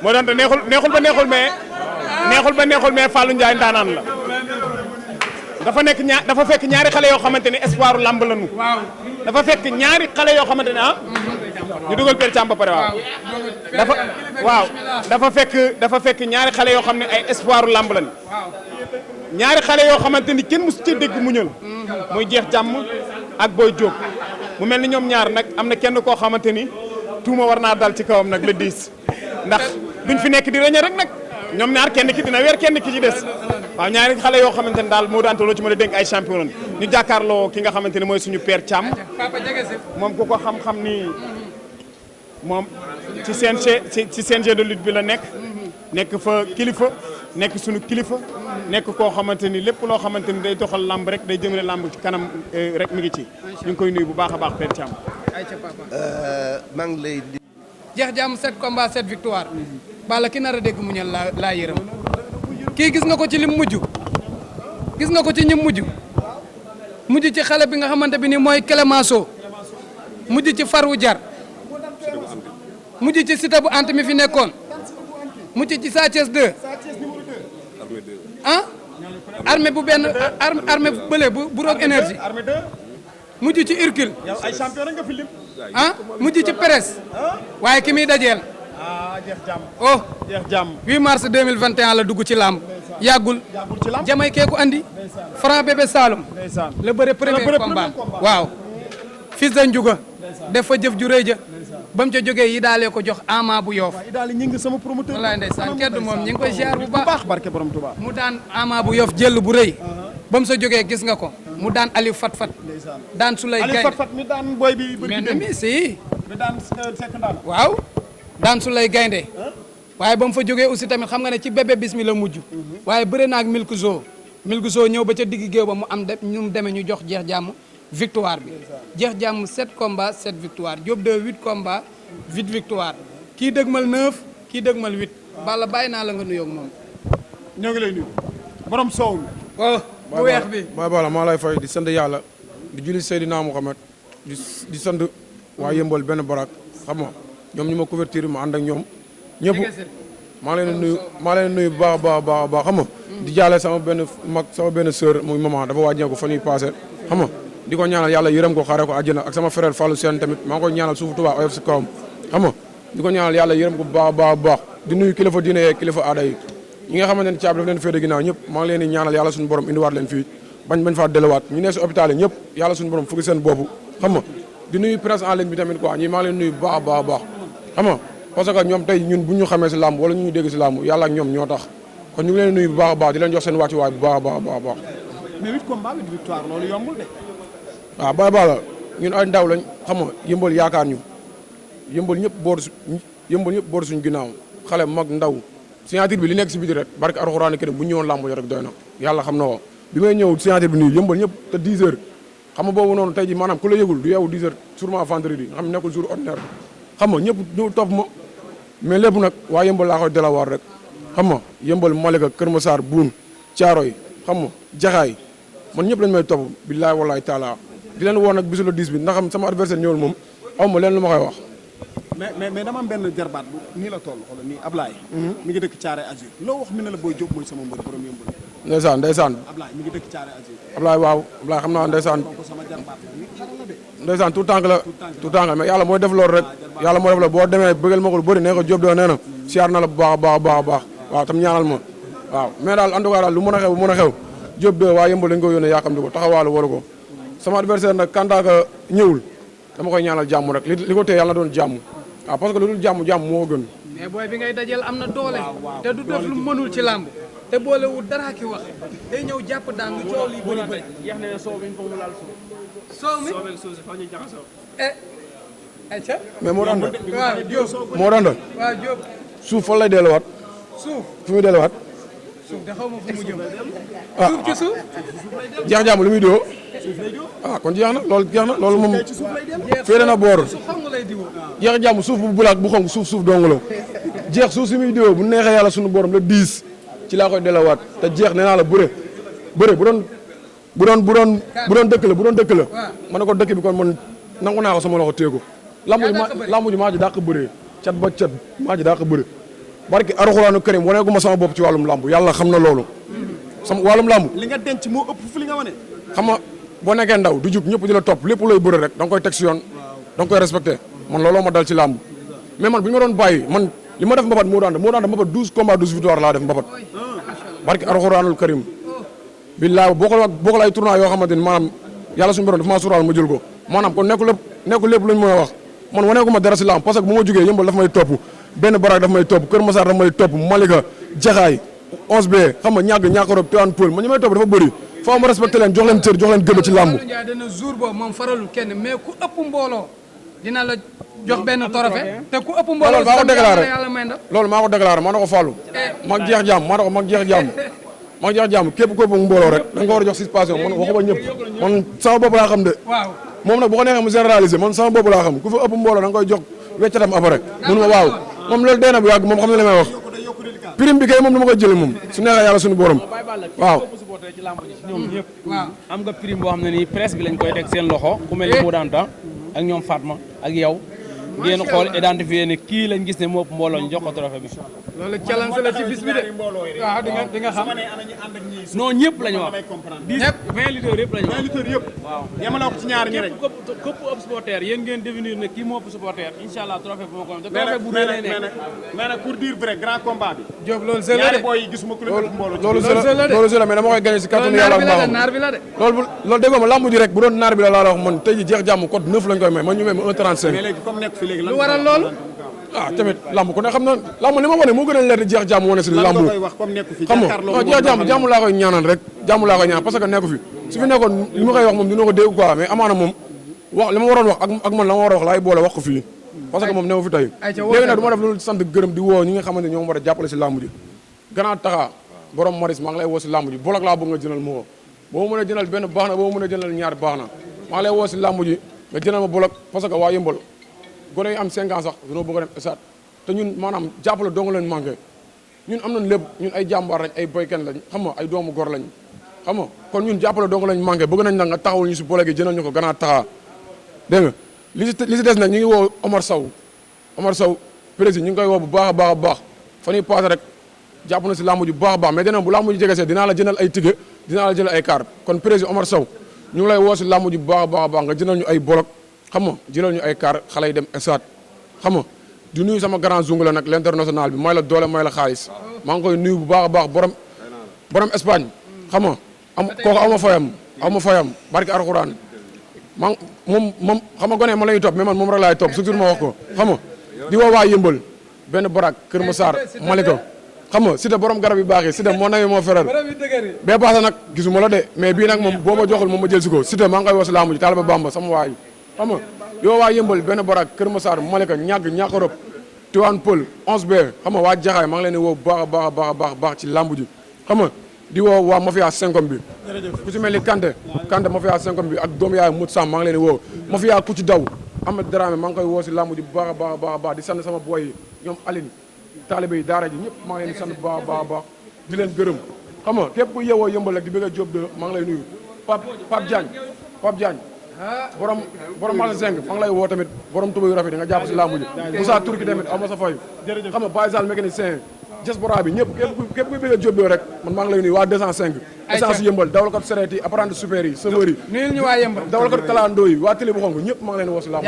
moo doonta neexul ba neexul mais Fallou Ndiaye ndaanaan la dafa fekk ñaari xale yoo xamante ni espoiru lamb lañu. dafa fekk ñaari xale yoo xamante ne ñu dugal per càmm ba pare dafa fekk ñaari xale yoo xam ne ay espoiru lamb lañu. ñaari xale yoo xamante ni kenn musu ci dégg muñal muy jeex jàmm ak Boy Diop mu mel ni ñoom ñaar nag am na kenn koo xamante ni tuuma war naa dal ci kawam nag le 10 ndax duñ fi nekk di reñe rek nag ñoom ñaar kenn ki dina weer kenn ki ci des waaw ñaari xale yoo xamante ni daal moo daan loo ci mën a dénk ay champion ñu jàkkaarloo ki nga xamante ni mooy suñu père Thiam moom ku ko xam-xam ni moom ci CNG de lutte bi la nekk fa kilifa nekk suñu kilifa nekk koo xamante ni lépp loo xamante ni day doxal lamb rek day jëmale lamb ci kanam rek mi ngi ci ñu ngi koy nuyu bu baax a baax père Thiam. maa ngi lay di. jeex jàmm 7 combats 7 victoire. Balla ki nar a dégg muñal laa yërëm. kii gis nga ko ci lim mujj. gis nga ko ci ñim mujj ci xale bi nga xamante bi ni mooy Clémenceau. mujj ci Farou Jar. mujj ci Sita bu ant mi fi nekkoon. mujj ci Sa Thiès 2. ah. armée bu benn armée bu bële bu roog énergie. mujj ci Hercule. yow ay champion nga fi lim. mujj ci presse. waaye ki muy dajeel. jeex jàmm. oh jeex jàmm. 8 mars 2021 la dugg ci làmb. yàggul ci làmb. jamay keeku andi. Franc bébé Saloum. la bëre premier combat. waaw. fils de Ndiouga. def fa jëf ju rëy ja. ba mu ca jógee yi daalee ko jox ama bu yoof. waaw daal ñi ngi sama promoteur. wallaay ndeysaan keddu moom ñi ngi koy ziar bu baax. barke borom Touba. mu daan ama bu yoof jël bu rëy. ba mu sa jógee gis nga ko. mu daan Aliou Fat Fat. daan Souley Gaynde Aliou Fat Fat mi daan boy bi. mi si. mi daan Seck Ndala. waaw. daan Souley Gaynde. waaye ba mu fa jógee aussi tamit xam nga ne ci bébé bis mi la mujj. waaye bëre na ak Milkzo. Milkzo ñëw ba ca digg géew ba mu am ñu demee ñu jox jeex jàmm victoire bi. jeex jàmm 7 combats 7 victoire diop2 8 combats 8 victoire kii dëgmal 9 kii dëgmal 8. Balla bàyyi naa la nga nuyoog moom. ñoo ngi lay nuyu. borom soow mi. oh bu weex bi. Baye Balla maa lay fay di sant yàlla di julli Seydina Mouhamed di sant waa Yëmbal benn barak xam nga ñoom ñu ma couverture ma ànd ak ñoom ñëpp maa leen nuyu bu baax a baax xam nga di jaale sama benn mag sama benn sœur muy maman dafa wàññeeku fan yii passé xam nga di ko ñaanal yàlla yërëm ko xaare ko àjjana ak sama frère Fallou Sène tamit maa ngi koy ñaanal suufu Tuubaa oyof si kawam xam nga di ko ñaanal yàlla yërëm ko bu baax a baax di nuyu kilifa diine yeeg kilifa aada yi ñi nga xamante ne caabi daf leen féete ginnaaw ñëpp maa ngi leen di ñaanal yàlla suñu borom indiwaat leen fii bañ faa delluwaat ñu ne si hôpital yi ñëpp yàlla suñu borom fukki seen bopp xam nga di nuyu presse en ligne bi tamit quoi ñi maa ngi leen nuyu bu baax a baax xam nga parce que ñoom tey ñun bu ñu xamee si làmb wala ñu dégg si làmb yàlla ak ñoom ñoo tax kon ñu ngi leen nuyu bu baax a baax di leen jox seen wàccuwaay bu baax a baax mais 8 combats 8 victoire loolu yombul de. waaw Baye Balla ñun ay ndaw lañ xam nga yëmbal yaakaar ñu yëmbal ñëpp boor suñu ginnaaw xale mag ndaw signature bi li nekk si biti rek barke Alxuraan kër bu ñu ñëwoon làmb rek doy na yàlla xam na ko bi may ñëw signature bi nii yëmbal ñëpp te 10 heures xam nga boobu noonu tey ji maanaam ku la yëgul du yeewu 10 heures sûrement vendredi nga xam ne nekkul jour ordinaire xam nga ñëpp ñu topp ma mais lépp nag waa yëmbal laa koy delawaar rek xam nga yëmbal Malika Kër Massar Buun Caaroy xam nga Jaxaay man ñëpp lañ may topp billaay wallaay taala di leen woo nag bisu la 10 bi ndax xam sama adversaire ñëwul moom aw ma leen lu ma koy wax mais dama am benn jarbaat bu nii la toll xoolal nii Ablaye. mi ngi dëkk Thiaré Azur loo wax mi ne la Boy Diop mooy sama mbër borom yëmbal. ndeysaan Ablaye mi ngi dëkk Thiaré Azur. Ablaye waaw Ablaye xam naa ndeysaan sama jarbaat ndeysaan tout tànk la mais yàlla mooy def loolu rek yàlla mooy def loolu boo demee bëggal ma ko lu bëri nee ko Diop doo nee na siyaar na la bu baax a baax waaw tam ñaanal ma waaw mais daal en tout cas daal lu mën a xew Diop doo waa yëmbal dañ ko yónnee yaakam di ko taxawaalu waru ko sama adversaire nag kantaaka ñëwul dama koy ñaanal jàmm rek li ko tee yàlla na doon jàmm waaw parce que lu dul jàmm moo gën. mais booy bi ngay dajeel am na doole. te du def lu mënul ci làmb. te boolewul dara ki wax. day ñëw jàpp daan lu coow li bëri. yeex na ne soow bi ñu foog mu laal suuf. soow mi soow beeg suuf si fa ñu jaxasoo. ayca. mais moo daan waaw Diop. moo daan waaw Diop. suuf fan lay delluwaat. suuf fu muy delluwaat. suuf de xaw ma fu mu jëm. suuf ci suuf. jeex jàmm lu muy diwoo. kon jeex na loolu moom féere na boor jeex jàmm suuf bu bulaak bu xonk suuf dong la jeex suuf si muy diwoo bu neexee yàlla suñu borom la 10 ci laa koy delawaat te jeex nee naa la bëre bu doon dëkk la ma ne ko dëkk bi kon man nangu naa ko sama loxo téye ko lambu ji maa ji dàq bëree cat ba cat maa ji dàq bëree barki Alxuraanu Karim waneegu ma sama bopp ci wàllum lamb yàlla xam na loolu sama wàllum lamb li nga denc moo ëpp fu li nga wane. xam nga boo nekkee ndaw du jug ñëpp di la topp lépp looy bëre rek da nga koy teg si yoon da nga koy respecté man looloo ma dal ci lamb mais man bu ñu ma doon bàyyi man li ma def mbapat moo daan mbapat 12 combats 12 victoire laa def mbapat barki Alxuraanul Karim billaay boo ko ay tournoi yoo xamante ni maanaam yàlla suñu borom dafa maa suturaal ma jël ko maanaam kon nekkul lépp luñ mën a wax man waneeku ma dara si lamb parce que bu ma jógee yëmbal dafa may topp benn baraak dafa may topp Kër Massar dafa may topp Malika Jaxaay 11B xam nga ñàkk-rob Tivaouane Peulh man ñi may topp dafa bëri faaw ma respecté leen jox leen cër jox leen gëdd ci lamb Ndiaye dana jour boobu moom faralul kenn mais ku ëpp mbooloo dina la jox benn trophée te ku ëpp mbooloo loolu maa ko déclaré yàlla may ndam loolu maa ko déclaré maa na ko fàllu mag jeex jàmm maa na ko mag jeex jàmm mag jeex jàmm képp ko bëgg mbooloo rek da nga ko war a jox suspension man waxuma ñëpp man sama bopp laa xam de waaw moom nag bu ko neexee mu généraliser man sama bopp laa xam ku fa ëpp mbooloo da nga koy jox weccatam après mun ma waaw moom loolu dee na bu yàgg moom xam ne li may wax prime bi kay moom dama koy jëlee moom su neexee yàlla suñu borom waaw ñoom ñëpp waaw am nga prime boo xam ne nii presse bi lañ koy teg seen loxo ku mel ni Moudanta ak ñoom Fatma ak yow ngeen xool identifier ne kii lañ gis ne moo ëpp mbooloo ñu jox ko trophée bi loolu challenge la ci bis bi de waaw di nga xam non ñëpp la ñu wax 20 lutteurs yëpp la ñu wax 20 lutteurs yëpp. waaw yemale ko ci ñaar ñi rek. képp ëpp supporter yéen ngeen définir ne kii moo ëpp supporter incha allah trophée bu ma ko am te trophée bu rëy lay nekk mais nag pour dire vrai grand combat bi. Diop loolu sële ñaari de boy yi gisuma ku leen ëpp mbooloo. loolu sële mais dama koy gagné si kàttanu yàlla ak mbaaxam naar bi la de loolu déggoo ma lamb ji rek bu doon naar bi la laa wax man tey ji jeex jàmm code 9 lañ koy may man ñu may ma 1,35 mais léegi comme nekk fi léegi lu waral loolu ah tamit lamb ku ne xam na lamb li ma wane moo gën a leer di jeex jàmm wane si lamb koy wax comme nekk fi xam nga non jeex jàmm laa koy ñaanal rek jàmm laa koy ñaan parce que nekku fi su fi nekkoon li ma koy wax moom dina ko dégg quoi mais amaana moom wax li ma waroon wax ak man la ma war a wax laay boole wax ko fii parce que moom newu fi tey léegi nag du ma def loolu sant gërëm di woo ñi nga xamante ñoom war a jàppale si lamb ji gannaaw taxaa borom maris maa ngi lay woo si lamb ji bolok laa bëgg nga jënal ma woo boo mën a jënal benn baax na boo mën a jënal ñaar baax na maa ngi lay woo si lamb ji nga jënal ma bolok parce que waa yëmbal gone yi am 5 ans sax dañoo bëgg a dem esat te ñun maanaam jàppale dong leen manqué ñun am nañ lépp ñun ay jàmbaar lañ ay boyken lañ xam nga ay doomu gor lañ xam nga kon ñun jàppale dong lañ manqué bëgg nañ nag nga taxawul ñu si boole gi jënal ñu ko gannaaw taxaa dégg nga li si des nag ñu ngi woo Omar Sow président ñu ngi koy woo bu baax a baax fa ñuy passé rek jàpp na si lamb ji bu baax a baax mais dina bu lamb ji jege see dinaa la jëndal ay ticket dinaa la jëndal ay carte kon président Omar Sow ñu ngi lay woo si lamb ji bu baax a baax nga jëndal ñu ay bolok xam nga jëlal ñu ay carte xale yi dem esat xam nga di nuyu sama grand zungla nag l'international bi may la doole may la xaalis maa ngi koy nuyu bu baax a baax borom Espagne xam nga kooku aw ma fayam barki Alxuraan moom xam nga gone ma la ñuy topp mais man moom rek laay topp surtout ma wax ko xam nga di woo waa yëmbal benn barak Kër Massar Malika xam nga si de borom garab yu baax yi si de moo nawi moo feral bee paase nag gisuma la de mais bii nag moom boo ma joxul moom ma jël si ko si de maa ngi koy woo si laamu ji Talba Bamba sama waay xam nga yow waa yëmbal benn barak Kër Massar Malika ñàkk rob Tivaouane Peulh 11B xam nga waa Jaxaay maa ngi leen di woo bu baax a baax ci lamb ji xam nga di woo waa mafia 5 bi ku ci mel ni Kanté mafia 5 bi ak doomu yaay Mout Sam maa ngi leen di woo mafia ku ci daw Ahmed Dramé maa ngi koy woo si lamb ji bu baax a baax di sant sama boy yi ñoom Aline taalibe yi daara ji ñëpp maa ngi leen di sant bu baax a baax di leen gërëm xam nga képp ku yeewoo yëmbal rek di bëgg a Diop 2 maa ngi lay nuyu Pape Diagne borom Mala Zeng fa nga lay woo tamit borom tuba yu rafet nga jàpp si lamb ji Moussa Turki tamit aw ma sa fay xam nga Baye Sall mécanicien diaspora bi ñëpp képp kuy bëgg a Diop 2 rek man maa ngi lay nuyu waa 205 essence yëmbal dawalkat sareet yi apprenti super yi chauffeur yi nuyul ñu waa yëmbal dawalkat kalandoo yi waa télé bu xonk ñëpp maa ngi leen woo si lamb